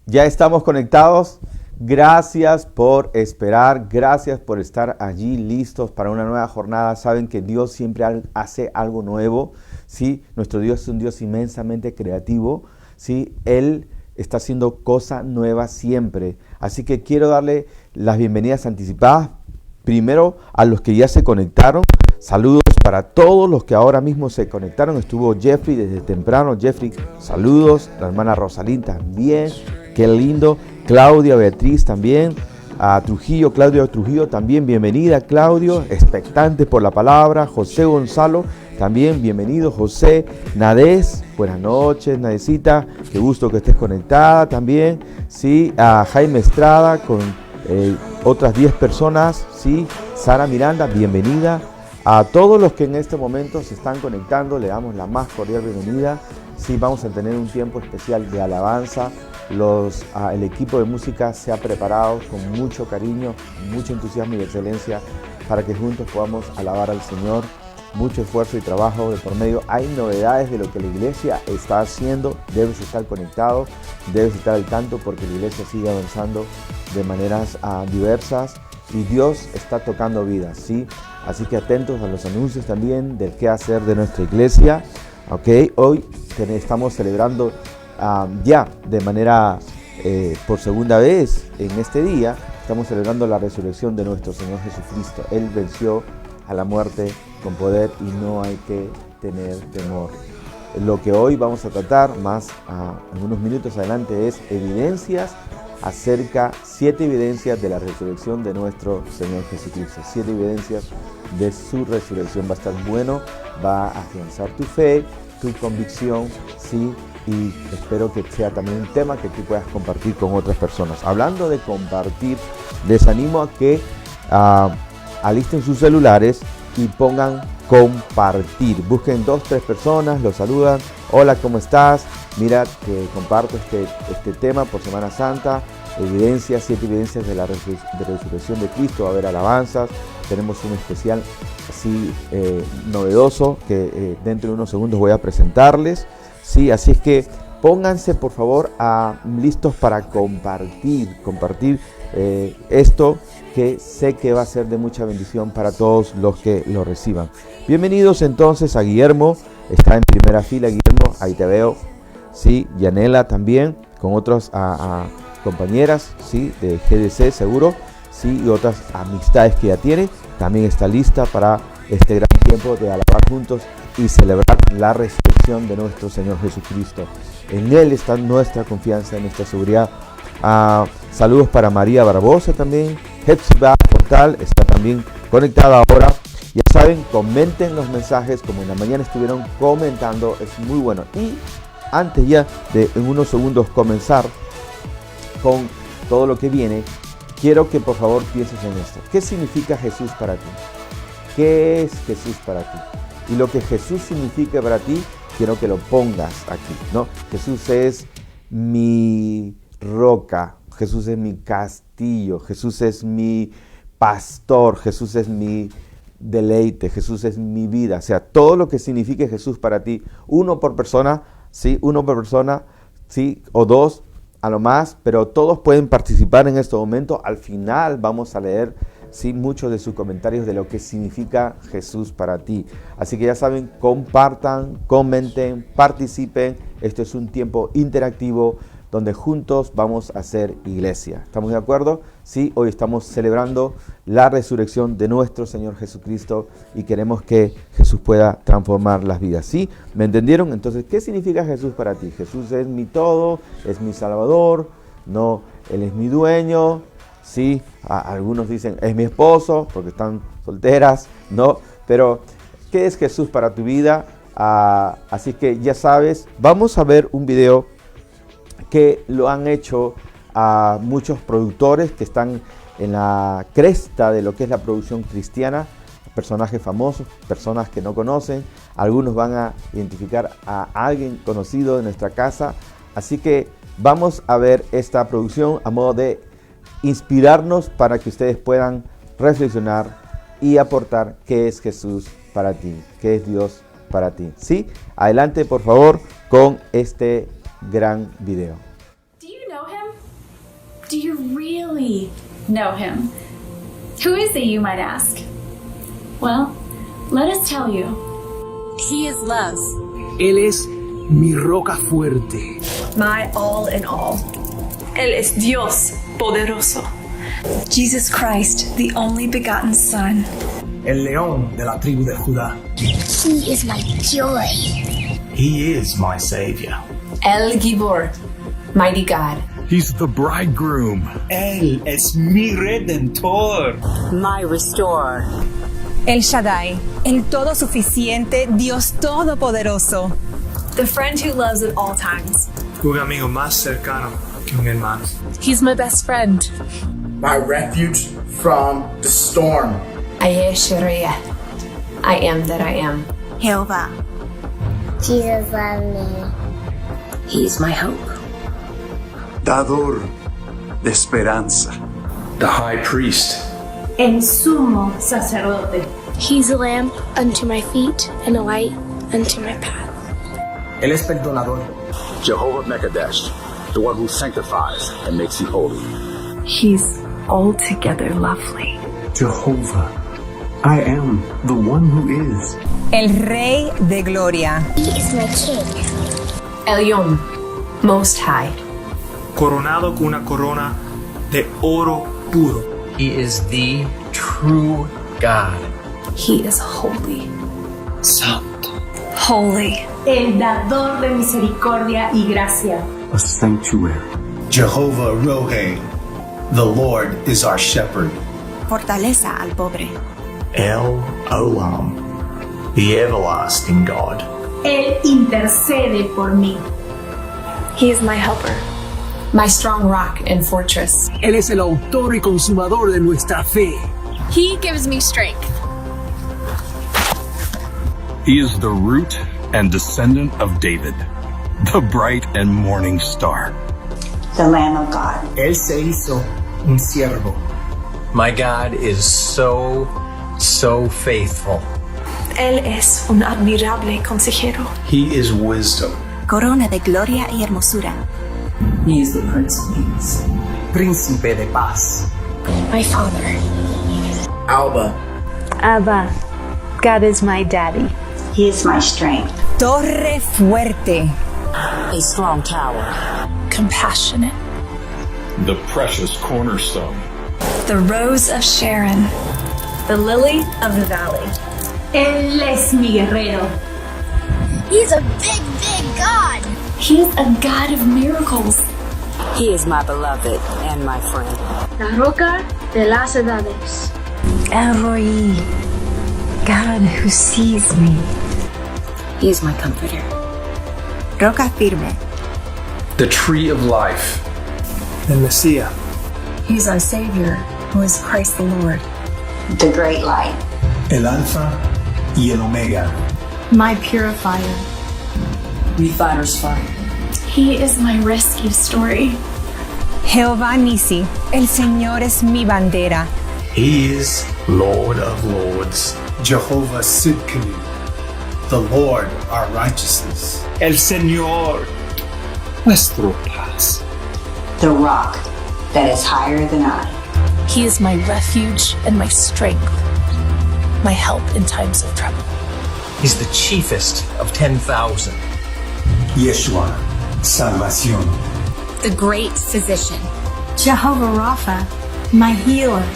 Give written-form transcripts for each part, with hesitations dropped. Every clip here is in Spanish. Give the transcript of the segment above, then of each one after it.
Ya estamos conectados. Gracias por esperar, gracias por estar allí listos para una nueva jornada. Saben que Dios siempre hace algo nuevo, ¿sí? Nuestro Dios es un Dios inmensamente creativo, ¿sí? Él está haciendo cosas nuevas siempre. Así que quiero darle las bienvenidas anticipadas, primero a los que ya se conectaron. Saludos para todos los que ahora mismo se conectaron. Estuvo Jeffrey desde temprano. Jeffrey, saludos. La hermana Rosalín también. Qué lindo. Claudia Beatriz también. A Trujillo, Claudio Trujillo también. Bienvenida, Claudio. Expectante por la palabra. José Gonzalo también. Bienvenido, José. Nadés, buenas noches, Nadecita. Qué gusto que estés conectada también. Sí, a Jaime Estrada con otras 10 personas. Sí, Sara Miranda, bienvenida. A todos los que en este momento se están conectando, le damos la más cordial bienvenida. Sí, vamos a tener un tiempo especial de alabanza. El equipo de música se ha preparado con mucho cariño, mucho entusiasmo y excelencia para que juntos podamos alabar al Señor. Mucho esfuerzo y trabajo de por medio. Hay novedades de lo que la iglesia está haciendo. Debes estar conectado, debes estar al tanto porque la iglesia sigue avanzando de maneras diversas y Dios está tocando vidas, ¿sí? Así que atentos a los anuncios también del qué hacer de nuestra iglesia. Okay. Hoy estamos celebrando ya de manera por segunda vez en este día. Estamos celebrando la resurrección de nuestro Señor Jesucristo. Él venció a la muerte con poder y no hay que tener temor. Lo que hoy vamos a tratar más en unos minutos adelante es evidencias acerca 7 evidencias de la resurrección de nuestro Señor Jesucristo. 7 evidencias de su resurrección. Va a estar bueno, va a afianzar tu fe, tu convicción, ¿sí? Y espero que sea también un tema que tú puedas compartir con otras personas. Hablando de compartir, les animo a que alisten sus celulares y pongan compartir. Busquen 2, 3 personas, los saludan. Hola, ¿cómo estás? Mira que comparto este tema por Semana Santa. Evidencias, 7 evidencias de la resurrección de Cristo. Va a haber alabanzas. Tenemos un especial así novedoso que dentro de unos segundos voy a presentarles. Sí, así es que pónganse por favor listos para compartir esto que sé que va a ser de mucha bendición para todos los que lo reciban. Bienvenidos entonces a Guillermo, está en primera fila Guillermo, ahí te veo, sí, Yanela también, con otras compañeras, sí, de GDC seguro, sí, y otras amistades que ya tiene, también está lista para este gran tiempo de alabar juntos y celebrar la resurrección de nuestro Señor Jesucristo. En Él está nuestra confianza, en nuestra seguridad. Saludos para María Barbosa también. Hepzibah Portal está también conectada ahora. Ya saben, comenten los mensajes como en la mañana estuvieron comentando, es muy bueno. Y antes ya de en unos segundos comenzar con todo lo que viene, quiero que por favor pienses en esto. ¿Qué significa Jesús para ti? ¿Qué es Jesús para ti? Y lo que Jesús significa para ti, quiero que lo pongas aquí, ¿no? Jesús es mi roca, Jesús es mi castillo, Jesús es mi pastor, Jesús es mi deleite, Jesús es mi vida. O sea, todo lo que signifique Jesús para ti, uno por persona, ¿sí? ¿Sí? O 2 a lo más, pero todos pueden participar en este momento. Al final vamos a leer, sí, muchos de sus comentarios de lo que significa Jesús para ti. Así que ya saben, compartan, comenten, participen. Esto es un tiempo interactivo donde juntos vamos a hacer iglesia. ¿Estamos de acuerdo? Sí, hoy estamos celebrando la resurrección de nuestro Señor Jesucristo y queremos que Jesús pueda transformar las vidas. ¿Sí? ¿Me entendieron? Entonces, ¿qué significa Jesús para ti? Jesús es mi todo, es mi Salvador, no, Él es mi dueño. Sí, algunos dicen es mi esposo porque están solteras, ¿no? Pero ¿qué es Jesús para tu vida? Así que ya sabes, vamos a ver un video que lo han hecho muchos productores que están en la cresta de lo que es la producción cristiana, personajes famosos, personas que no conocen, algunos van a identificar a alguien conocido de nuestra casa, así que vamos a ver esta producción a modo de inspirarnos para que ustedes puedan reflexionar y aportar qué es Jesús para ti, qué es Dios para ti. ¿Sí? Adelante, por favor, con este gran video. Do you know him? Do you really know him? Who is he, you might ask? Well, let us tell you. He is love. Él es mi roca fuerte. My all in all. Él es Dios poderoso. Jesus Christ, the only begotten Son. El león de la tribu de Judá. He is my joy. He is my Savior. El Gibor, mighty God. He's the bridegroom. Él es mi redentor. My restorer. El Shaddai, el todo suficiente, Dios todopoderoso. The friend who loves at all times. Un amigo más cercano que un hermano. He's my best friend. My refuge from the storm. Ayesheria. I am that I am. Jehová. Jesus loves me. He's my hope. Dador de esperanza. The high priest. El sumo sacerdote. He's a lamp unto my feet and a light unto my path. Él es perdonador. Jehovah Mekadesh, the one who sanctifies and makes you holy. He's altogether lovely. Jehovah, I am the one who is. El Rey de Gloria. He is my king. Elyon, Most High. Coronado con una corona de oro puro. He is the true God. He is holy. Santo. Holy. El dador de misericordia y gracia. A sanctuary. Jehovah Rohe, the Lord is our shepherd. Fortaleza al pobre. El Olam, the everlasting God. Él intercede por mí. He is my helper. My strong rock and fortress. Él es el autor y consumador de nuestra fe. He gives me strength. He is the root and descendant of David, the bright and morning star. The Lamb of God. Él se hizo un siervo. My God is so faithful. Él es un admirable consejero. He is wisdom. Corona de gloria y hermosura. He is the Prince of Peace. Príncipe de paz. My father. Alba. Abba. God is my daddy. He is my strength. Torre fuerte. A strong tower. Compassionate. The precious cornerstone. The rose of Sharon. The lily of the valley. Él es mi guerrero. He's a big God. He is a God of miracles. He is my beloved and my friend. La roca de las edades. El Roi. God who sees me. He is my comforter. Roca firme. The tree of life. El Mesías. He's our Savior, who is Christ the Lord. The great light. El Alfa y el Omega. My purifier. Refiner's fire. He is my rescue story. Jehová Nisi. El Señor es mi bandera. He is Lord of Lords. Jehovah Sidkenu, the Lord our righteousness. El Señor, nuestro paz. The rock that is higher than I. He is my refuge and my strength, my help in times of trouble. He's the chiefest of 10,000. Yeshua, salvación. The great physician. Jehovah Rapha, my healer.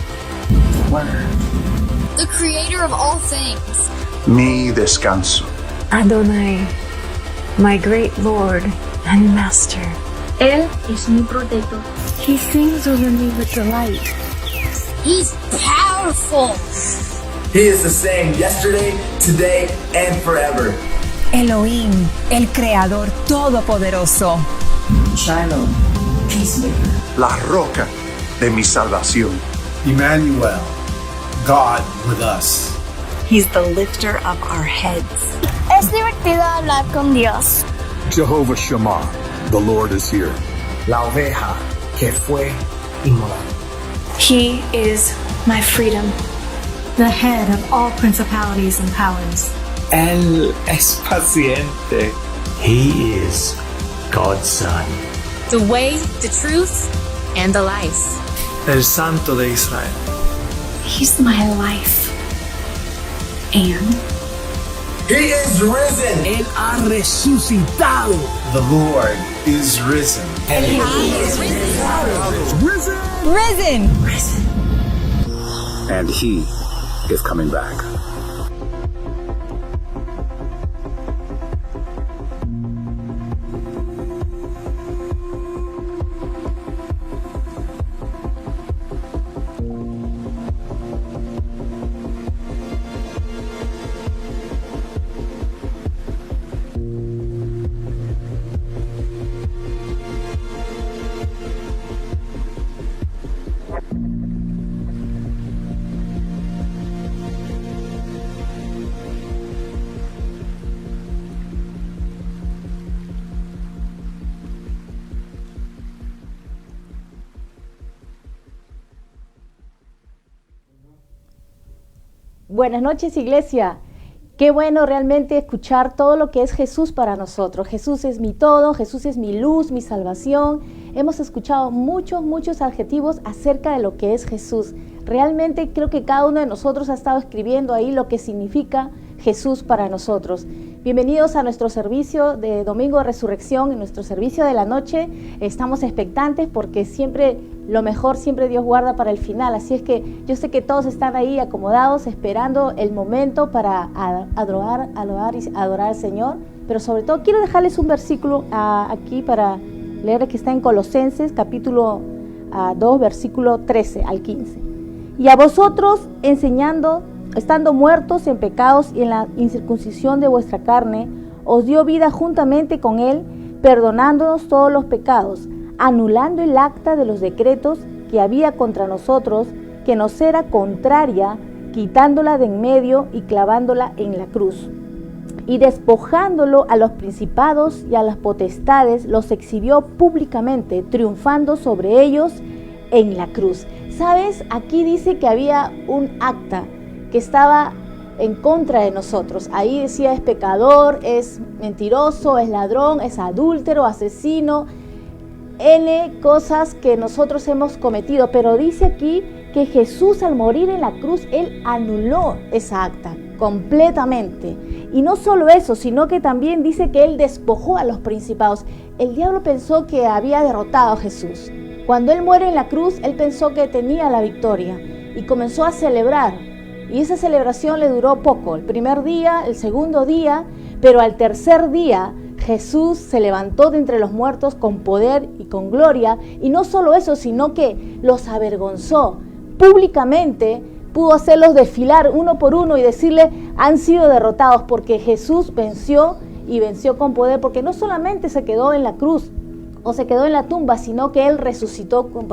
The creator of all things. Mi descanso. Adonai, my great Lord and Master. Él es mi protector. He sings over me with delight. He's powerful. He is the same yesterday, today, and forever. Elohim, el Creador Todopoderoso. Shiloh, peacemaker. La roca de mi salvación. Emmanuel, God with us. He's the lifter of our heads. Es divertido hablar con Dios. Jehovah Shammah, the Lord is here. La oveja que fue inmolada. He is my freedom. The head of all principalities and powers. Él es paciente. He is God's Son. The way, the truth, and the life. el Santo de Israel. He's my life. And He is risen. Él ha resucitado. The Lord is risen. Risen. And he is coming back. Buenas noches, iglesia. Qué bueno realmente escuchar todo lo que es Jesús para nosotros. Jesús es mi todo, Jesús es mi luz, mi salvación. Hemos escuchado muchos adjetivos acerca de lo que es Jesús. Realmente creo que cada uno de nosotros ha estado escribiendo ahí lo que significa Jesús para nosotros. Bienvenidos a nuestro servicio de Domingo de Resurrección, en nuestro servicio de la noche. Estamos expectantes porque siempre lo mejor, siempre Dios guarda para el final. Así es que yo sé que todos están ahí acomodados, esperando el momento para adorar al Señor. Pero sobre todo quiero dejarles un versículo aquí para leer, que está en Colosenses capítulo 2, versículo 13 al 15. Y a vosotros enseñando, estando muertos en pecados y en la incircuncisión de vuestra carne, os dio vida juntamente con Él, perdonándonos todos los pecados, anulando el acta de los decretos que había contra nosotros, que nos era contraria, quitándola de en medio y clavándola en la cruz. Y despojándolo a los principados y a las potestades, los exhibió públicamente, triunfando sobre ellos en la cruz. ¿Sabes? Aquí dice que había un acta que estaba en contra de nosotros. Ahí decía es pecador, es mentiroso, es ladrón, es adúltero, asesino, N cosas que nosotros hemos cometido. Pero dice aquí que Jesús, al morir en la cruz, Él anuló esa acta completamente. Y no solo eso, sino que también dice que Él despojó a los principados. El diablo pensó que había derrotado a Jesús. Cuando Él muere en la cruz, Él pensó que tenía la victoria y comenzó a celebrar. Y esa celebración le duró poco, el primer día, el segundo día, pero al tercer día Jesús se levantó de entre los muertos con poder y con gloria. Y no solo eso, sino que los avergonzó públicamente. Pudo hacerlos desfilar uno por uno y decirle, han sido derrotados, porque Jesús venció y venció con poder, porque no solamente se quedó en la cruz o se quedó en la tumba, sino que Él resucitó con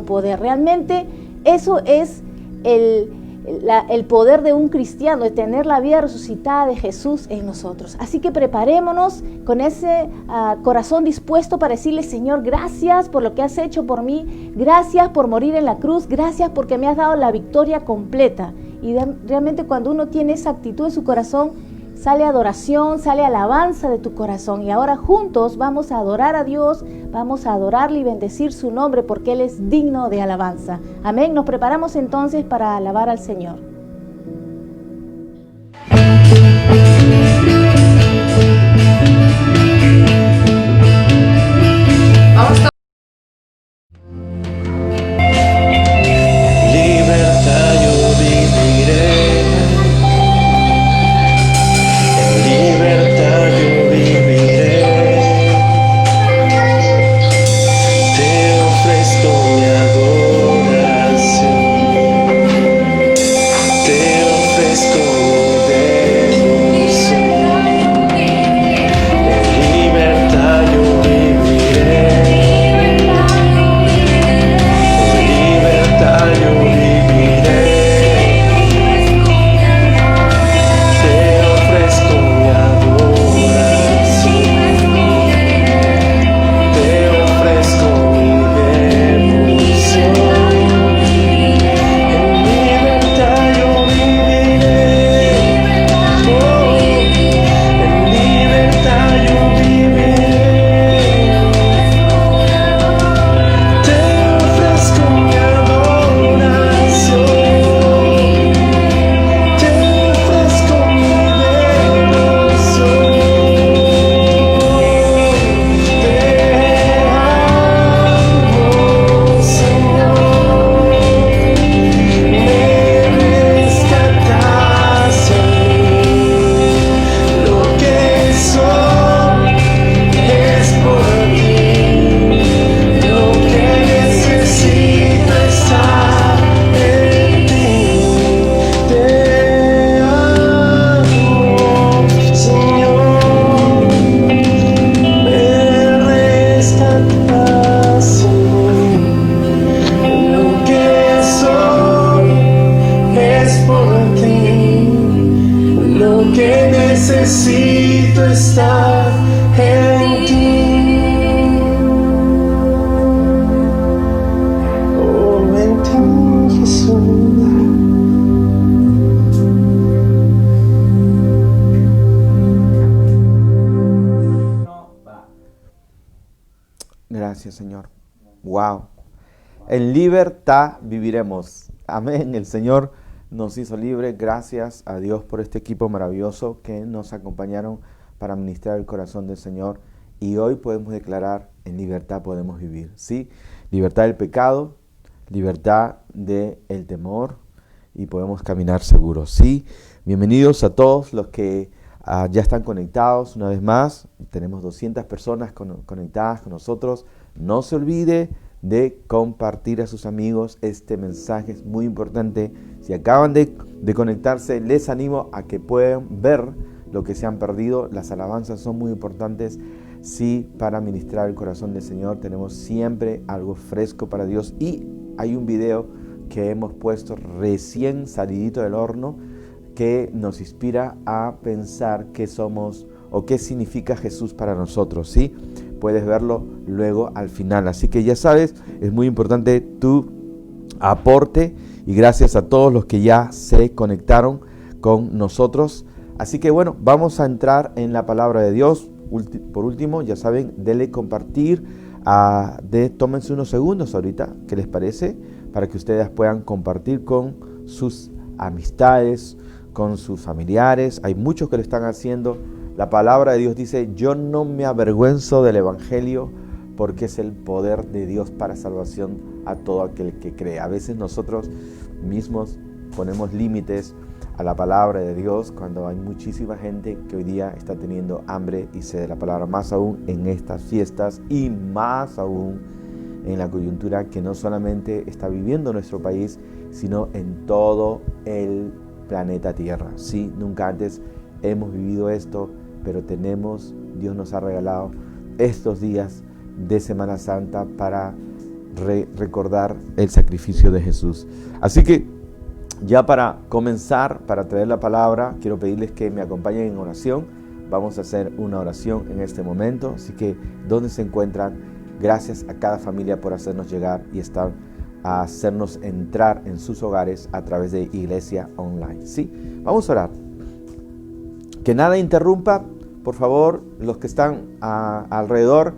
poder. Realmente eso es el poder de un cristiano, de tener la vida resucitada de Jesús en nosotros. Así que preparémonos con ese corazón dispuesto para decirle, Señor, gracias por lo que has hecho por mí, gracias por morir en la cruz, gracias porque me has dado la victoria completa. Y realmente cuando uno tiene esa actitud en su corazón, sale adoración, sale alabanza de tu corazón. Y ahora juntos vamos a adorar a Dios, vamos a adorarle y bendecir su nombre, porque Él es digno de alabanza. Amén. Nos preparamos entonces para alabar al Señor. Vamos a matas en mí. Lo que soy es por ti. Lo que necesito estar en ti. Oh, en ti, Jesús. Gracias, Señor. Wow. En libertad viviremos. Amén. El Señor nos hizo libres. Gracias a Dios por este equipo maravilloso que nos acompañaron para ministrar el corazón del Señor. Y hoy podemos declarar, en libertad podemos vivir. ¿Sí? Libertad del pecado, libertad del temor y podemos caminar seguros. ¿Sí? Bienvenidos a todos los que ya están conectados una vez más. Tenemos 200 personas conectadas con nosotros. No se olvide de compartir a sus amigos. Este mensaje es muy importante. Si acaban de conectarse, les animo a que puedan ver lo que se han perdido. Las alabanzas son muy importantes. Sí, para ministrar el corazón del Señor tenemos siempre algo fresco para Dios. Y hay un video que hemos puesto recién salidito del horno que nos inspira a pensar qué somos o qué significa Jesús para nosotros, ¿sí? Puedes verlo luego al final. Así que ya sabes, es muy importante tu aporte y gracias a todos los que ya se conectaron con nosotros. Así que bueno, vamos a entrar en la palabra de Dios. Por último, ya saben, denle compartir, tómense unos segundos ahorita, ¿qué les parece? Para que ustedes puedan compartir con sus amistades, con sus familiares. Hay muchos que lo están haciendo. La palabra de Dios dice: yo no me avergüenzo del evangelio, porque es el poder de Dios para salvación a todo aquel que cree. A veces nosotros mismos ponemos límites a la palabra de Dios cuando hay muchísima gente que hoy día está teniendo hambre y sed de la palabra, más aún en estas fiestas y más aún en la coyuntura que no solamente está viviendo nuestro país, sino en todo el planeta Tierra. Sí, nunca antes hemos vivido esto, pero Dios nos ha regalado estos días de Semana Santa para recordar el sacrificio de Jesús. Así que ya para comenzar, para traer la palabra, quiero pedirles que me acompañen en oración. Vamos a hacer una oración en este momento. Así que, ¿dónde se encuentran? Gracias a cada familia por hacernos llegar y a hacernos entrar en sus hogares a través de Iglesia Online. ¿Sí? Vamos a orar. Que nada interrumpa, por favor, los que están alrededor.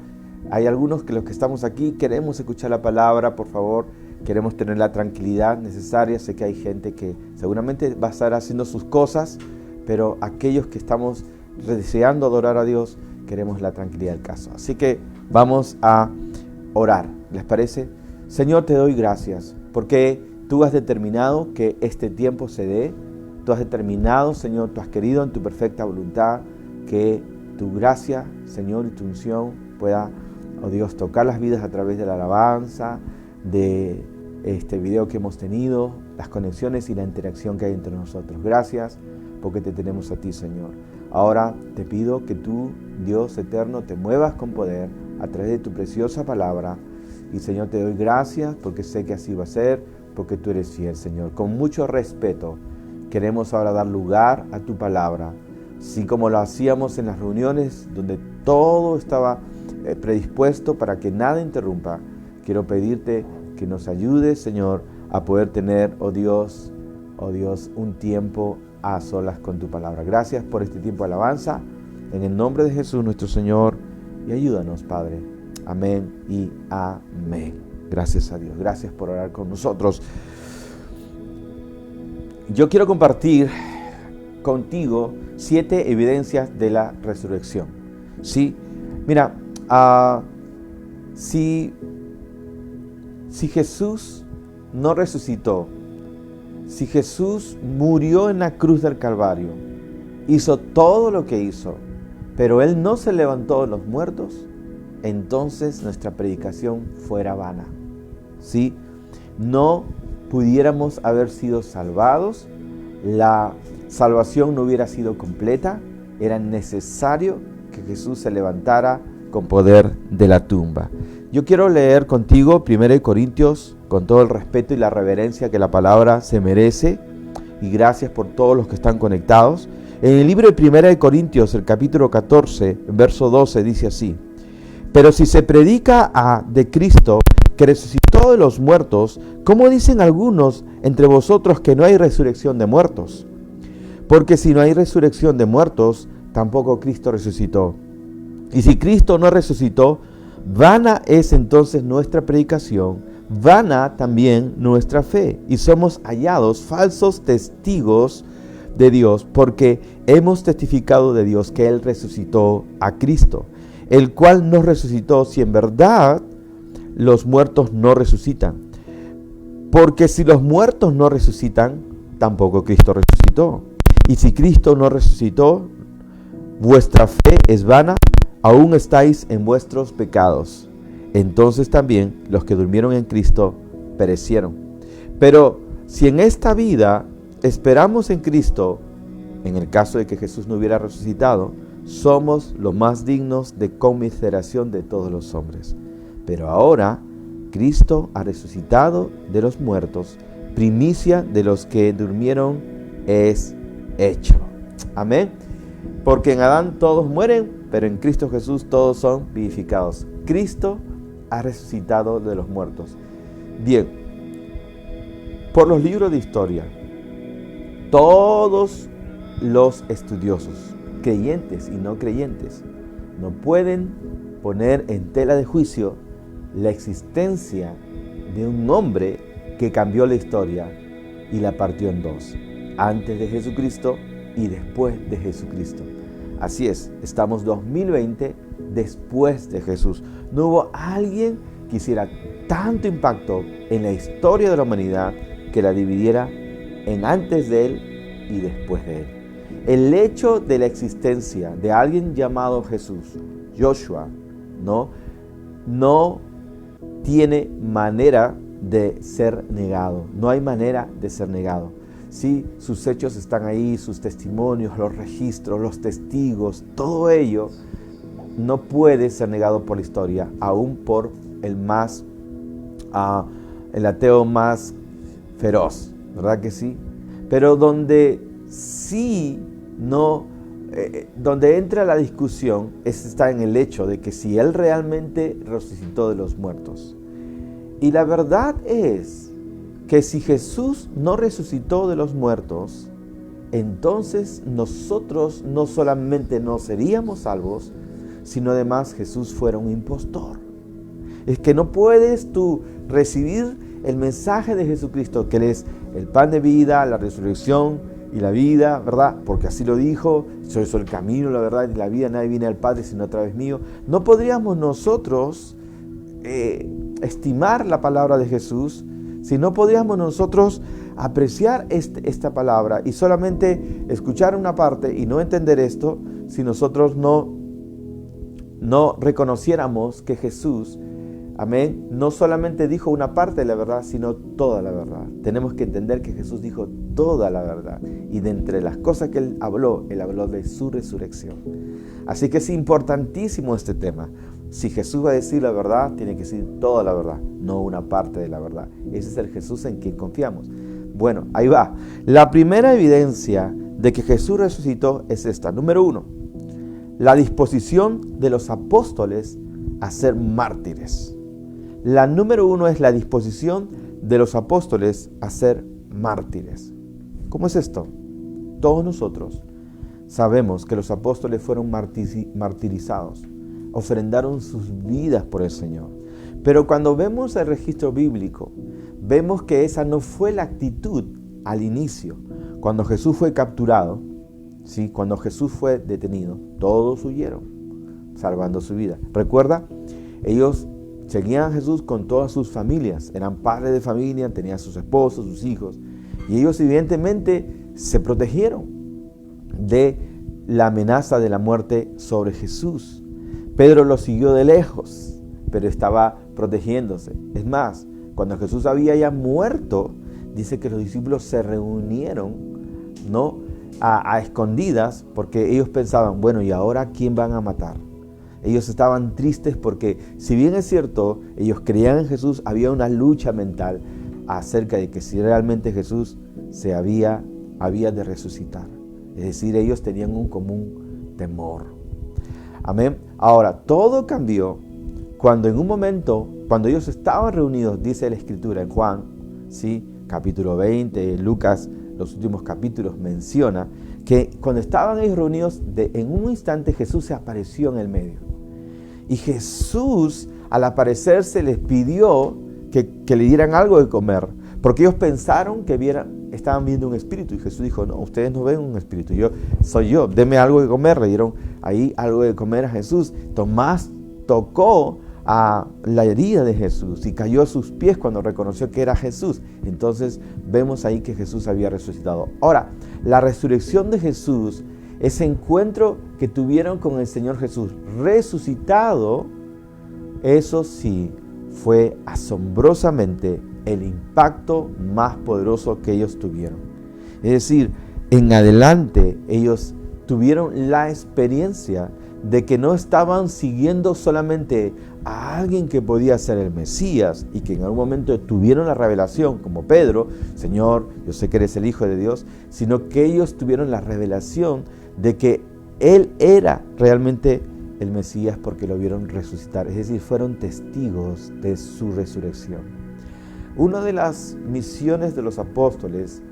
Hay algunos que los que estamos aquí queremos escuchar la palabra, por favor. Queremos tener la tranquilidad necesaria. Sé que hay gente que seguramente va a estar haciendo sus cosas, pero aquellos que estamos deseando adorar a Dios, queremos la tranquilidad del caso. Así que vamos a orar. ¿Les parece? Señor, te doy gracias porque tú has determinado que este tiempo se dé. Tú has determinado, Señor, tú has querido en tu perfecta voluntad que tu gracia, Señor, y tu unción pueda, oh Dios, tocar las vidas a través de la alabanza, de este video que hemos tenido, las conexiones y la interacción que hay entre nosotros. Gracias porque te tenemos a ti, Señor. Ahora te pido que tú, Dios eterno, te muevas con poder a través de tu preciosa palabra. Y Señor, te doy gracias porque sé que así va a ser, porque tú eres fiel, Señor. Con mucho respeto queremos ahora dar lugar a tu palabra, así como lo hacíamos en las reuniones donde todo estaba predispuesto para que nada interrumpa. Quiero pedirte que nos ayudes, Señor, a poder tener, oh Dios, un tiempo a solas con tu palabra. Gracias por este tiempo de alabanza, en el nombre de Jesús nuestro Señor, y ayúdanos, Padre. Amén y amén. Gracias a Dios. Gracias por orar con nosotros. Yo quiero compartir contigo 7 evidencias de la resurrección. ¿Sí? Mira, si Jesús no resucitó, si Jesús murió en la cruz del Calvario, hizo todo lo que hizo, pero Él no se levantó de los muertos, entonces nuestra predicación fuera vana. ¿Sí? No pudiéramos haber sido salvados, la salvación no hubiera sido completa, era necesario que Jesús se levantara con poder de la tumba. Yo quiero leer contigo 1 Corintios con todo el respeto y la reverencia que la palabra se merece, y gracias por todos los que están conectados. En el libro de 1 Corintios, el capítulo 14, verso 12, dice así: pero si se predica de Cristo, que resucitó de los muertos, ¿cómo dicen algunos entre vosotros que no hay resurrección de muertos? Porque si no hay resurrección de muertos, tampoco Cristo resucitó. Y si Cristo no resucitó, vana es entonces nuestra predicación, vana también nuestra fe, y somos hallados falsos testigos de Dios, porque hemos testificado de Dios que Él resucitó a Cristo, el cual nos resucitó si en verdad los muertos no resucitan. Porque si los muertos no resucitan, tampoco Cristo resucitó. Y si Cristo no resucitó, vuestra fe es vana, aún estáis en vuestros pecados. Entonces también los que durmieron en Cristo perecieron. Pero si en esta vida esperamos en Cristo, en el caso de que Jesús no hubiera resucitado, somos los más dignos de conmiseración de todos los hombres. Pero ahora Cristo ha resucitado de los muertos, primicia de los que durmieron es hecho. Amén. Porque en Adán todos mueren, pero en Cristo Jesús todos son vivificados. Cristo ha resucitado de los muertos. Bien, por los libros de historia, todos los estudiosos, creyentes y no creyentes, no pueden poner en tela de juicio la existencia de un hombre que cambió la historia y la partió en dos, antes de Jesucristo y después de Jesucristo. Así es, estamos 2020 después de Jesús. No hubo alguien que hiciera tanto impacto en la historia de la humanidad que la dividiera en antes de él y después de él. El hecho de la existencia de alguien llamado Jesús, Joshua, no tiene manera de ser negado. No hay manera de ser negado. Sí, sus hechos están ahí, sus testimonios, los registros, los testigos, todo ello no puede ser negado por la historia, aún por el ateo más feroz, ¿verdad que sí? Pero donde entra la discusión está en el hecho de que si Él realmente resucitó de los muertos. Y la verdad es que si Jesús no resucitó de los muertos, entonces nosotros no solamente no seríamos salvos, sino además Jesús fuera un impostor. Es que no puedes tú recibir el mensaje de Jesucristo, que Él es el pan de vida, la resurrección y la vida, ¿verdad? Porque así lo dijo: soy el camino, la verdad y la vida, nadie viene al Padre sino a través mío. No podríamos nosotros estimar la palabra de Jesús, si no podríamos nosotros apreciar esta palabra y solamente escuchar una parte y no entender esto, si nosotros no reconociéramos que Jesús, amén, no solamente dijo una parte de la verdad, sino toda la verdad. Tenemos que entender que Jesús dijo toda la verdad. Y de entre las cosas que Él habló de su resurrección. Así que es importantísimo este tema. Si Jesús va a decir la verdad, tiene que decir toda la verdad, no una parte de la verdad. Ese es el Jesús en quien confiamos. Bueno, ahí va. La primera evidencia de que Jesús resucitó es esta. Número 1, la disposición de los apóstoles a ser mártires. La número 1 es la disposición de los apóstoles a ser mártires. ¿Cómo es esto? Todos nosotros sabemos que los apóstoles fueron martirizados, ofrendaron sus vidas por el Señor. Pero cuando vemos el registro bíblico, vemos que esa no fue la actitud al inicio. Cuando Jesús fue capturado, ¿sí? Cuando Jesús fue detenido, todos huyeron, salvando su vida. Recuerda, ellos seguían a Jesús con todas sus familias, eran padres de familia, tenían sus esposos, sus hijos, y ellos evidentemente se protegieron de la amenaza de la muerte sobre Jesús. Pedro lo siguió de lejos, pero estaba protegiéndose. Es más, cuando Jesús había ya muerto, dice que los discípulos se reunieron, a escondidas, porque ellos pensaban, bueno, ¿y ahora quién van a matar? Ellos estaban tristes porque, si bien es cierto, ellos creían en Jesús, había una lucha mental acerca de que si realmente Jesús había de resucitar. Es decir, ellos tenían un común temor. Amén. Ahora, todo cambió cuando en un momento, cuando ellos estaban reunidos, dice la Escritura en Juan, ¿sí? Capítulo 20, Lucas, los últimos capítulos menciona que cuando estaban ellos reunidos, en un instante Jesús se apareció en el medio. Y Jesús, al aparecerse, les pidió que le dieran algo de comer, porque ellos pensaron que estaban viendo un espíritu. Y Jesús dijo, no, ustedes no ven un espíritu, soy yo, denme algo de comer. Le dieron ahí algo de comer a Jesús. Tomás tocó a la herida de Jesús y cayó a sus pies cuando reconoció que era Jesús. Entonces vemos ahí que Jesús había resucitado. Ahora, la resurrección de Jesús, ese encuentro que tuvieron con el Señor Jesús resucitado, eso sí fue asombrosamente el impacto más poderoso que ellos tuvieron. Es decir, en adelante ellos tuvieron la experiencia de que no estaban siguiendo solamente a alguien que podía ser el Mesías y que en algún momento tuvieron la revelación, como Pedro, Señor, yo sé que eres el Hijo de Dios, sino que ellos tuvieron la revelación de que Él era realmente el Mesías porque lo vieron resucitar, es decir, fueron testigos de su resurrección. Una de las misiones de los apóstoles,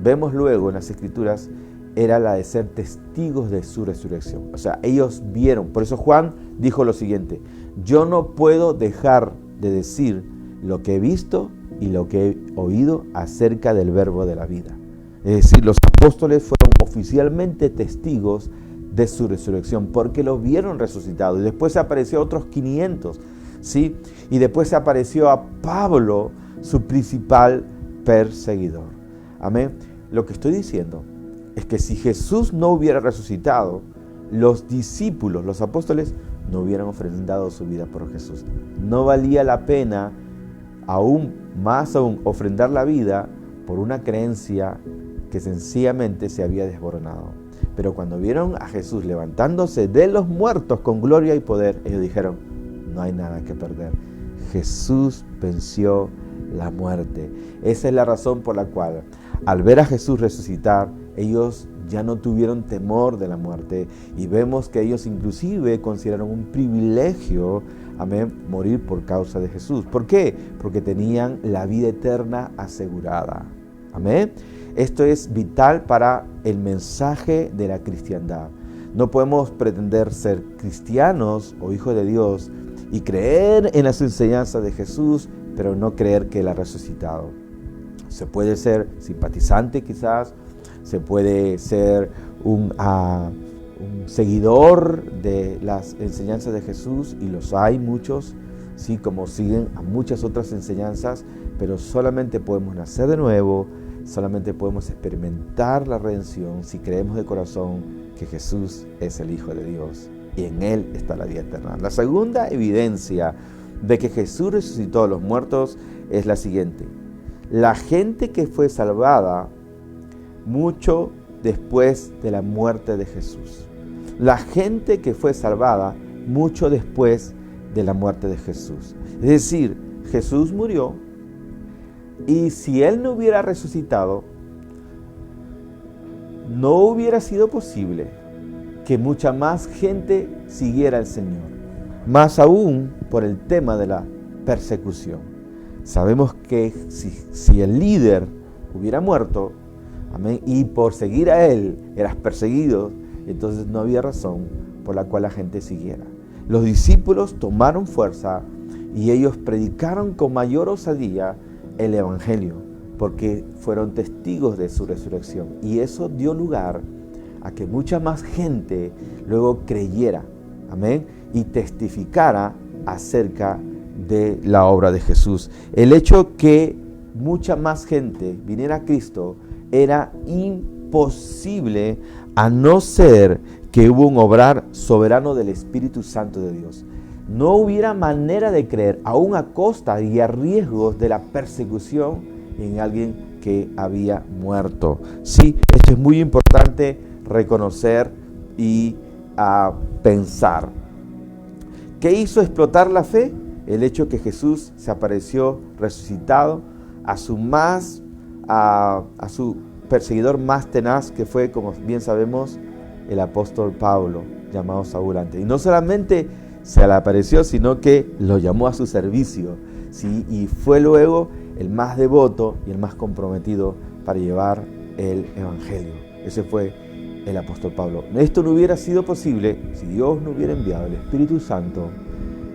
vemos luego en las Escrituras, era la de ser testigos de su resurrección. O sea, ellos vieron. Por eso Juan dijo lo siguiente: yo no puedo dejar de decir lo que he visto y lo que he oído acerca del verbo de la vida. Es decir, los apóstoles fueron oficialmente testigos de su resurrección porque lo vieron resucitado. Y después se apareció a otros 500, ¿sí? Y después se apareció a Pablo, su principal perseguidor. Amén. Lo que estoy diciendo es que si Jesús no hubiera resucitado, los discípulos, los apóstoles, no hubieran ofrendado su vida por Jesús. No valía la pena, más aún, ofrendar la vida por una creencia que sencillamente se había desboronado. Pero cuando vieron a Jesús levantándose de los muertos con gloria y poder, ellos dijeron, no hay nada que perder. Jesús venció la muerte. Esa es la razón por la cual, al ver a Jesús resucitar, ellos ya no tuvieron temor de la muerte y vemos que ellos inclusive consideraron un privilegio, amén, morir por causa de Jesús. ¿Por qué? Porque tenían la vida eterna asegurada. Amén. Esto es vital para el mensaje de la cristiandad. No podemos pretender ser cristianos o hijos de Dios y creer en las enseñanzas de Jesús, pero no creer que Él ha resucitado. Se puede ser simpatizante quizás, se puede ser un seguidor de las enseñanzas de Jesús, y los hay muchos, sí, como siguen a muchas otras enseñanzas, pero solamente podemos nacer de nuevo, solamente podemos experimentar la redención si creemos de corazón que Jesús es el Hijo de Dios y en Él está la vida eterna. La segunda evidencia de que Jesús resucitó a los muertos es la siguiente: la gente que fue salvada mucho después de la muerte de Jesús. La gente que fue salvada mucho después de la muerte de Jesús. Es decir, Jesús murió y si Él no hubiera resucitado, no hubiera sido posible que mucha más gente siguiera al Señor. Más aún por el tema de la persecución. Sabemos que si el líder hubiera muerto, amén, y por seguir a Él eras perseguido, entonces no había razón por la cual la gente siguiera. Los discípulos tomaron fuerza y ellos predicaron con mayor osadía el Evangelio, porque fueron testigos de su resurrección. Y eso dio lugar a que mucha más gente luego creyera, amén, y testificara acerca de la obra de Jesús. El hecho que mucha más gente viniera a Cristo era imposible a no ser que hubo un obrar soberano del Espíritu Santo de Dios. No hubiera manera de creer, aún a costa y a riesgos de la persecución, en alguien que había muerto. Sí, esto es muy importante reconocer y pensar. ¿Qué hizo explotar la fe? El hecho que Jesús se apareció resucitado a su perseguidor más tenaz, que fue, como bien sabemos, el apóstol Pablo, llamado Saúl antes. Y no solamente se le apareció, sino que lo llamó a su servicio, ¿sí? Y fue luego el más devoto y el más comprometido para llevar el evangelio. Ese fue el apóstol Pablo. Esto no hubiera sido posible si Dios no hubiera enviado el Espíritu Santo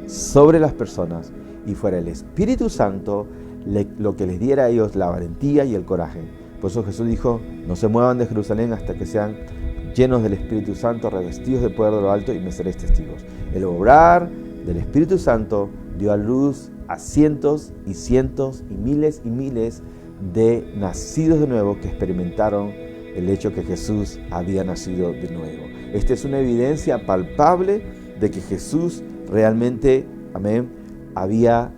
sobre las personas y fuera el Espíritu Santo lo que les diera a ellos la valentía y el coraje. Por eso Jesús dijo: no se muevan de Jerusalén hasta que sean llenos del Espíritu Santo, revestidos de poder de lo alto, y me seréis testigos. El obrar del Espíritu Santo dio a luz a cientos y cientos y miles de nacidos de nuevo que experimentaron el hecho que Jesús había nacido de nuevo. Esta es una evidencia palpable de que Jesús realmente, amén, había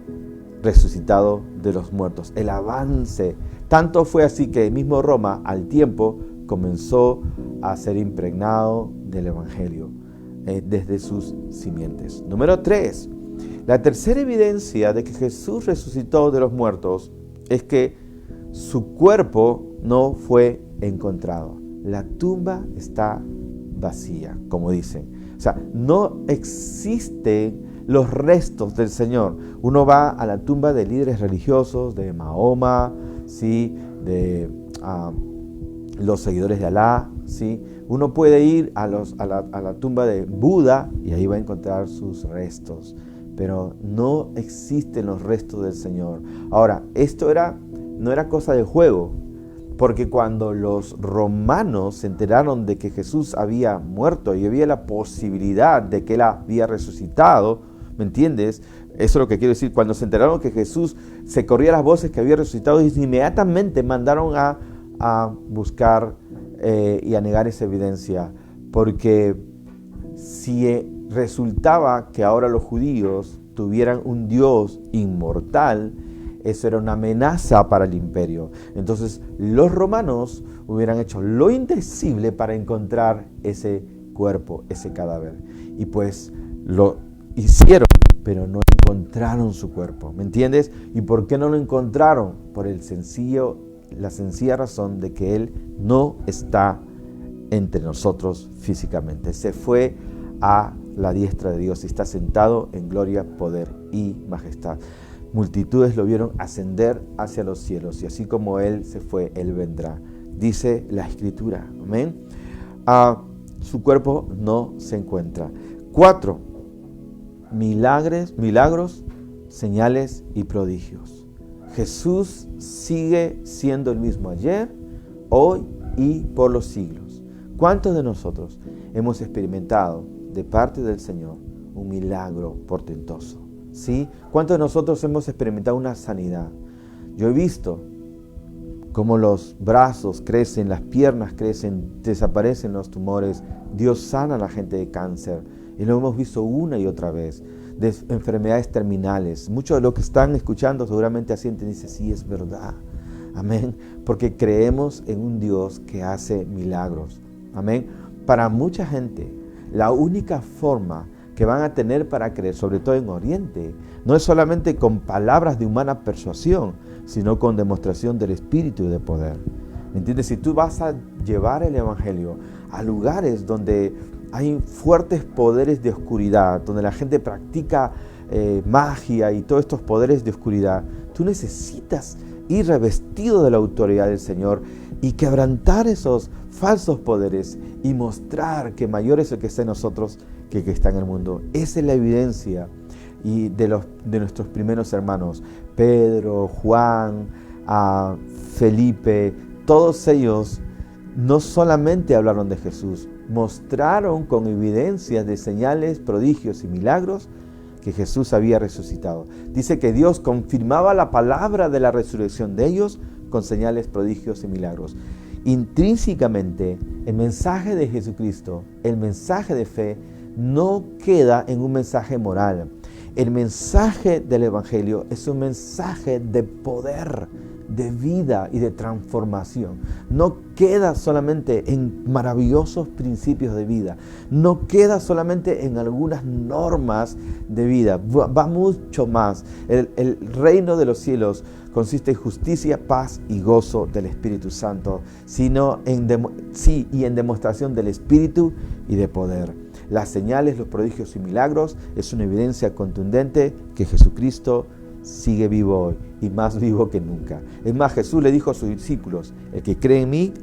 resucitado de los muertos. El avance, tanto fue así que el mismo Roma al tiempo comenzó a ser impregnado del evangelio desde sus simientes. Número 3. La tercera evidencia de que Jesús resucitó de los muertos es que su cuerpo no fue encontrado. La tumba está vacía, como dicen. O sea, no existen los restos del Señor. Uno va a la tumba de líderes religiosos, de Mahoma, ¿sí? De los seguidores de Alá, ¿sí? Uno puede ir a la tumba de Buda y ahí va a encontrar sus restos, pero no existen los restos del Señor. Ahora, esto no era cosa de juego, porque cuando los romanos se enteraron de que Jesús había muerto y había la posibilidad de que Él había resucitado, ¿me entiendes? Eso es lo que quiero decir. Cuando se enteraron que Jesús, se corrían las voces que había resucitado, y inmediatamente mandaron a buscar y a negar esa evidencia, porque si resultaba que ahora los judíos tuvieran un Dios inmortal, eso era una amenaza para el imperio. Entonces los romanos hubieran hecho lo indecible para encontrar ese cuerpo, ese cadáver. Y pues lo hicieron, pero no encontraron su cuerpo. ¿Me entiendes? ¿Y por qué no lo encontraron? Por la sencilla razón de que Él no está entre nosotros físicamente. Se fue a la diestra de Dios y está sentado en gloria, poder y majestad. Multitudes lo vieron ascender hacia los cielos, y así como Él se fue, Él vendrá. Dice la Escritura. Amén. Su cuerpo no se encuentra. 4. Milagros, señales y prodigios. Jesús sigue siendo el mismo ayer, hoy y por los siglos. ¿Cuántos de nosotros hemos experimentado de parte del Señor un milagro portentoso? ¿Sí? ¿Cuántos de nosotros hemos experimentado una sanidad? Yo he visto cómo los brazos crecen, las piernas crecen, desaparecen los tumores. Dios sana a la gente de cáncer. Y lo hemos visto una y otra vez. De enfermedades terminales. Muchos de los que están escuchando seguramente asienten y dicen: sí, es verdad. Amén. Porque creemos en un Dios que hace milagros. Amén. Para mucha gente, la única forma que van a tener para creer, sobre todo en Oriente, no es solamente con palabras de humana persuasión, sino con demostración del Espíritu y de poder. ¿Me entiendes? Si tú vas a llevar el Evangelio a lugares donde hay fuertes poderes de oscuridad, donde la gente practica magia y todos estos poderes de oscuridad, tú necesitas ir revestido de la autoridad del Señor y quebrantar esos falsos poderes y mostrar que mayor es el que está en nosotros que el que está en el mundo. Esa es la evidencia y de nuestros primeros hermanos, Pedro, Juan, Felipe. Todos ellos no solamente hablaron de Jesús, mostraron con evidencias de señales, prodigios y milagros que Jesús había resucitado. Dice que Dios confirmaba la palabra de la resurrección de ellos con señales, prodigios y milagros. Intrínsecamente, el mensaje de Jesucristo, el mensaje de fe, no queda en un mensaje moral. El mensaje del Evangelio es un mensaje de poder de vida y de transformación. No queda solamente en maravillosos principios de vida. No queda solamente en algunas normas de vida. Va mucho más. El reino de los cielos consiste en justicia, paz y gozo del Espíritu Santo, y en demostración del Espíritu y de poder. Las señales, los prodigios y milagros es una evidencia contundente que Jesucristo sigue vivo hoy y más vivo que nunca. Es más, Jesús le dijo a sus discípulos: el que cree en mí,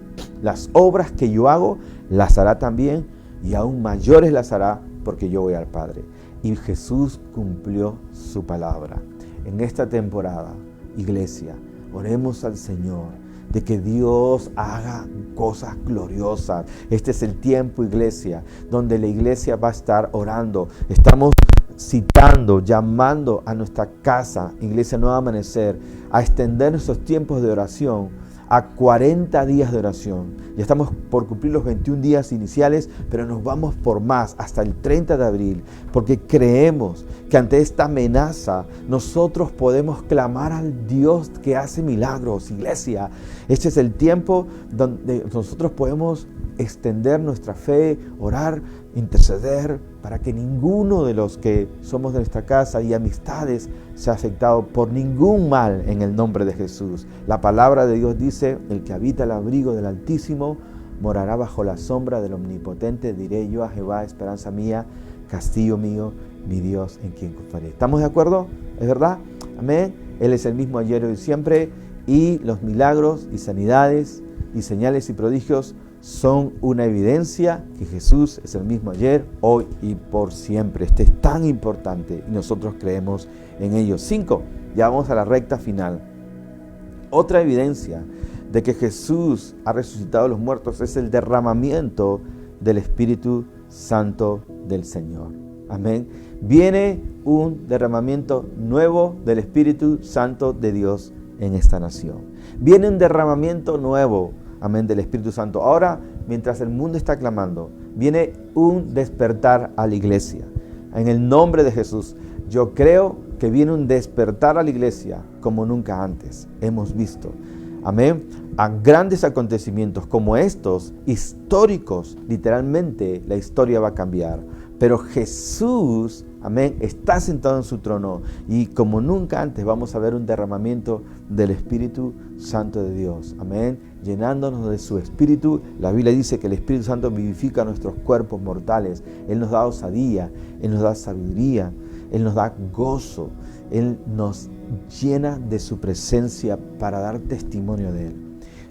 las obras que yo hago, las hará también, y aún mayores las hará, porque yo voy al Padre. Y Jesús cumplió su palabra. En esta temporada, iglesia, oremos al Señor de que Dios haga cosas gloriosas. Este es el tiempo, iglesia, donde la iglesia va a estar orando. Estamos citando, llamando a nuestra casa, Iglesia Nuevo Amanecer, a extender nuestros tiempos de oración a 40 días de oración. Ya estamos por cumplir los 21 días iniciales, pero nos vamos por más hasta el 30 de abril, porque creemos que ante esta amenaza nosotros podemos clamar al Dios que hace milagros, iglesia. Este es el tiempo donde nosotros podemos extender nuestra fe, orar, interceder, para que ninguno de los que somos de nuestra casa y amistades sea afectado por ningún mal en el nombre de Jesús. La palabra de Dios dice: el que habita el abrigo del Altísimo morará bajo la sombra del Omnipotente. Diré yo a Jehová, esperanza mía, castillo mío, mi Dios en quien confiaré. ¿Estamos de acuerdo? ¿Es verdad? Amén. Él es el mismo ayer, hoy y siempre, y los milagros y sanidades y señales y prodigios son una evidencia que Jesús es el mismo ayer, hoy y por siempre. Este es tan importante y nosotros creemos en ello. 5. Ya vamos a la recta final. Otra evidencia de que Jesús ha resucitado a los muertos es el derramamiento del Espíritu Santo del Señor. Amén. Viene un derramamiento nuevo del Espíritu Santo de Dios en esta nación. Viene un derramamiento nuevo, amén, del Espíritu Santo. Ahora, mientras el mundo está clamando, viene un despertar a la iglesia. En el nombre de Jesús, yo creo que viene un despertar a la iglesia como nunca antes hemos visto. Amén. A grandes acontecimientos como estos, históricos, literalmente la historia va a cambiar. Pero Jesús, amén, está sentado en su trono y como nunca antes vamos a ver un derramamiento del Espíritu Santo de Dios. Amén. Llenándonos de su Espíritu. La Biblia dice que el Espíritu Santo vivifica nuestros cuerpos mortales. Él nos da osadía, Él nos da sabiduría, Él nos da gozo. Él nos llena de su presencia para dar testimonio de Él.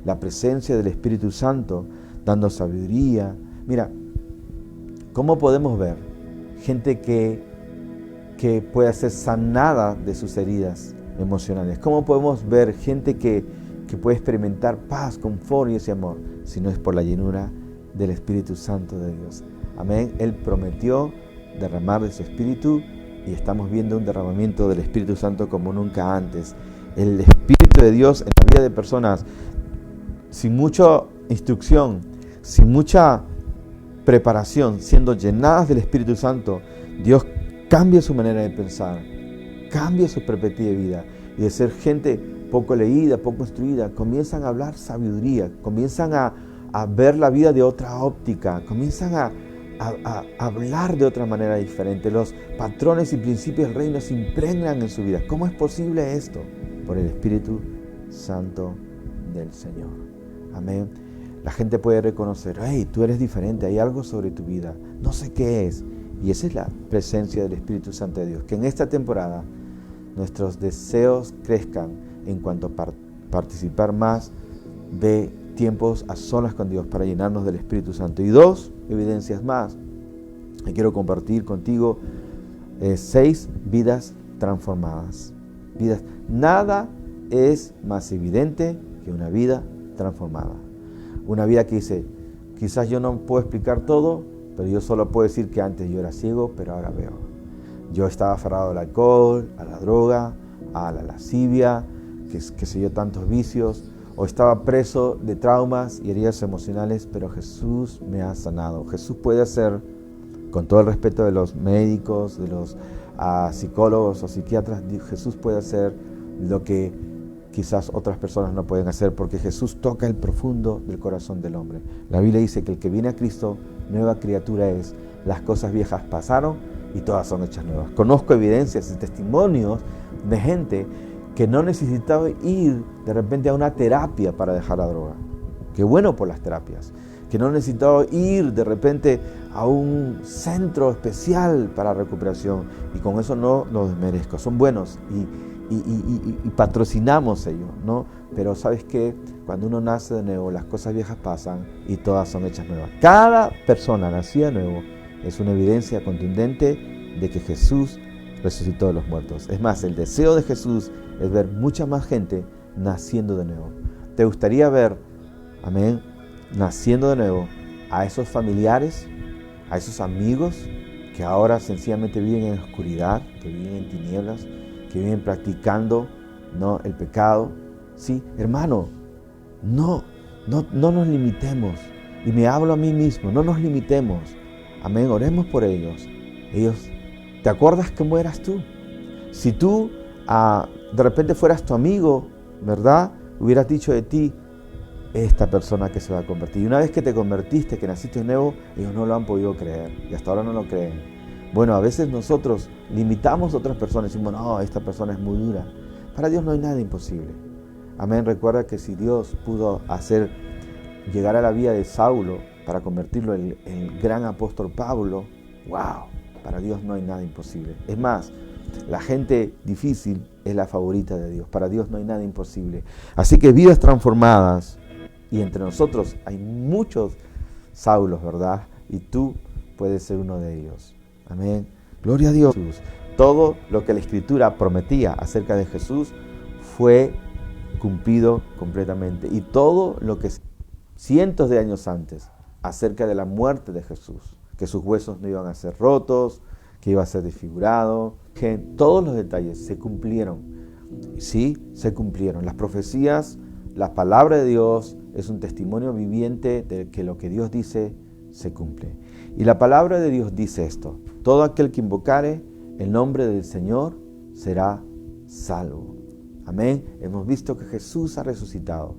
La presencia del Espíritu Santo dando sabiduría. Mira, ¿cómo podemos ver gente que pueda ser sanada de sus heridas emocionales? ¿Cómo podemos ver gente que puede experimentar paz, confort y ese amor? Si no es por la llenura del Espíritu Santo de Dios. Amén. Él prometió derramar de su Espíritu y estamos viendo un derramamiento del Espíritu Santo como nunca antes. El Espíritu de Dios en la vida de personas sin mucha instrucción, sin mucha preparación, siendo llenadas del Espíritu Santo, Dios cambia su manera de pensar, cambia su perspectiva de vida, y de ser gente poco leída, poco instruida, comienzan a hablar sabiduría, comienzan a ver la vida de otra óptica, comienzan a hablar de otra manera diferente. Los patrones y principios del reino se impregnan en su vida. ¿Cómo es posible esto? Por el Espíritu Santo del Señor. Amén. La gente puede reconocer: hey, tú eres diferente, hay algo sobre tu vida, no sé qué es. Y esa es la presencia del Espíritu Santo de Dios. Que en esta temporada nuestros deseos crezcan en cuanto a participar más de tiempos a solas con Dios para llenarnos del Espíritu Santo. Y 2 evidencias más que quiero compartir contigo. 6 vidas transformadas. Nada es más evidente que una vida transformada. Una vida que dice: quizás yo no puedo explicar todo, pero yo solo puedo decir que antes yo era ciego, pero ahora veo. Yo estaba aferrado al alcohol, a la droga, a la lascivia, que sé yo, tantos vicios, o estaba preso de traumas y heridas emocionales, pero Jesús me ha sanado. Jesús puede hacer, con todo el respeto de los médicos, de los psicólogos o psiquiatras, Jesús puede hacer lo que quizás otras personas no pueden hacer, porque Jesús toca el profundo del corazón del hombre. La Biblia dice que el que viene a Cristo, nueva criatura es. Las cosas viejas pasaron y todas son hechas nuevas. Conozco evidencias y testimonios de gente que no necesitaba ir de repente a una terapia para dejar la droga. Qué bueno por las terapias. Que no necesitaba ir de repente a un centro especial para recuperación. Y con eso no los desmerezco. Son buenos y patrocinamos ellos, ¿no? Pero ¿sabes qué? Cuando uno nace de nuevo, las cosas viejas pasan y todas son hechas nuevas. Cada persona nacida de nuevo es una evidencia contundente de que Jesús resucitó de los muertos. Es más, el deseo de Jesús es ver mucha más gente naciendo de nuevo. ¿Te gustaría ver, amén, naciendo de nuevo a esos familiares, a esos amigos que ahora sencillamente viven en oscuridad, que viven en tinieblas, que viven practicando, ¿no?, el pecado? Sí, hermano, no nos limitemos. Y me hablo a mí mismo, no nos limitemos. Amén, oremos por ellos. Ellos, ¿te acuerdas cómo eras tú? Si tú de repente fueras tu amigo, ¿verdad? Hubieras dicho de ti, esta persona que se va a convertir. Y una vez que te convertiste, que naciste de nuevo, ellos no lo han podido creer. Y hasta ahora no lo creen. Bueno, a veces nosotros limitamos a otras personas y decimos, no, esta persona es muy dura. Para Dios no hay nada imposible. Amén, recuerda que si Dios pudo hacer llegar a la vida de Saulo para convertirlo en el gran apóstol Pablo, wow, para Dios no hay nada imposible. Es más, la gente difícil es la favorita de Dios. Para Dios no hay nada imposible. Así que vidas transformadas, y entre nosotros hay muchos Saulos, ¿verdad? Y tú puedes ser uno de ellos. Amén. Gloria a Dios. Todo lo que la Escritura prometía acerca de Jesús fue cumplido completamente. Y todo lo que cientos de años antes acerca de la muerte de Jesús, que sus huesos no iban a ser rotos, que iba a ser desfigurado, que todos los detalles se cumplieron. Sí, se cumplieron. Las profecías, la palabra de Dios es un testimonio viviente de que lo que Dios dice se cumple. Y la palabra de Dios dice esto: todo aquel que invocare el nombre del Señor será salvo. Amén. Hemos visto que Jesús ha resucitado.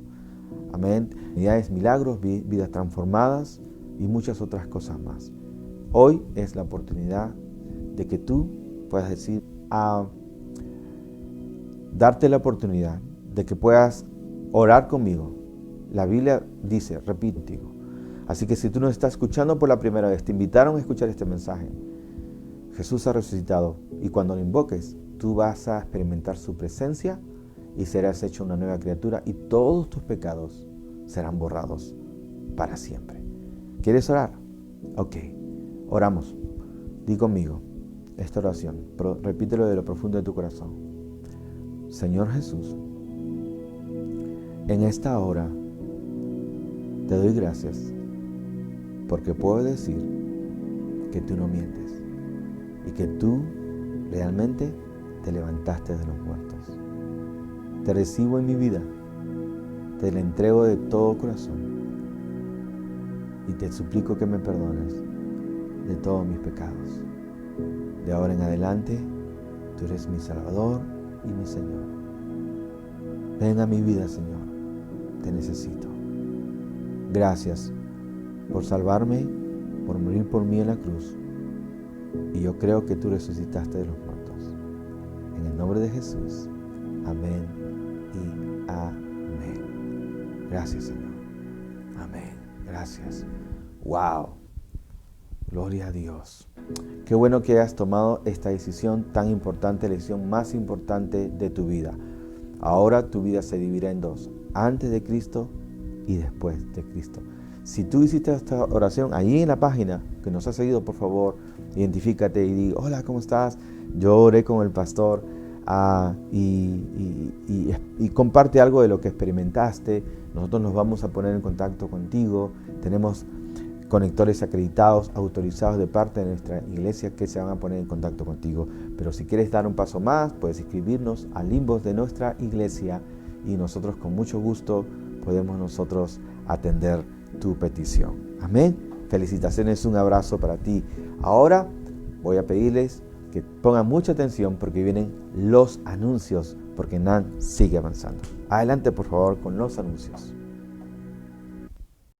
Amén. Unidades, milagros, vidas transformadas y muchas otras cosas más. Hoy es la oportunidad de que tú puedas decir, darte la oportunidad de que puedas orar conmigo. La Biblia dice, repito, así que si tú nos estás escuchando por la primera vez, te invitaron a escuchar este mensaje. Jesús ha resucitado y cuando lo invoques, tú vas a experimentar su presencia y serás hecho una nueva criatura y todos tus pecados serán borrados para siempre. ¿Quieres orar? Ok, oramos. Di conmigo esta oración, repítelo de lo profundo de tu corazón. Señor Jesús, en esta hora te doy gracias porque puedo decir que tú no mientes y que tú realmente te levantaste de los muertos. Te recibo en mi vida, te la entrego de todo corazón y te suplico que me perdones de todos mis pecados. De ahora en adelante, tú eres mi Salvador y mi Señor. Ven a mi vida, Señor, te necesito. Gracias por salvarme, por morir por mí en la cruz. Y yo creo que tú resucitaste de los muertos. En el nombre de Jesús. Amén y amén. Gracias, Señor. Amén. Gracias. Wow. Gloria a Dios. Qué bueno que hayas tomado esta decisión tan importante, la decisión más importante de tu vida. Ahora tu vida se dividirá en dos: antes de Cristo y después de Cristo. Si tú hiciste esta oración allí en la página que nos has seguido, por favor, identifícate y di, hola, ¿cómo estás? Yo oré con el pastor y comparte algo de lo que experimentaste. Nosotros nos vamos a poner en contacto contigo. Tenemos conectores acreditados, autorizados de parte de nuestra iglesia que se van a poner en contacto contigo. Pero si quieres dar un paso más, puedes escribirnos al inbox de nuestra iglesia y nosotros con mucho gusto podemos nosotros atender tu petición. Amén. Felicitaciones, un abrazo para ti. Ahora voy a pedirles que pongan mucha atención porque vienen los anuncios porque Nan sigue avanzando. Adelante, por favor, con los anuncios.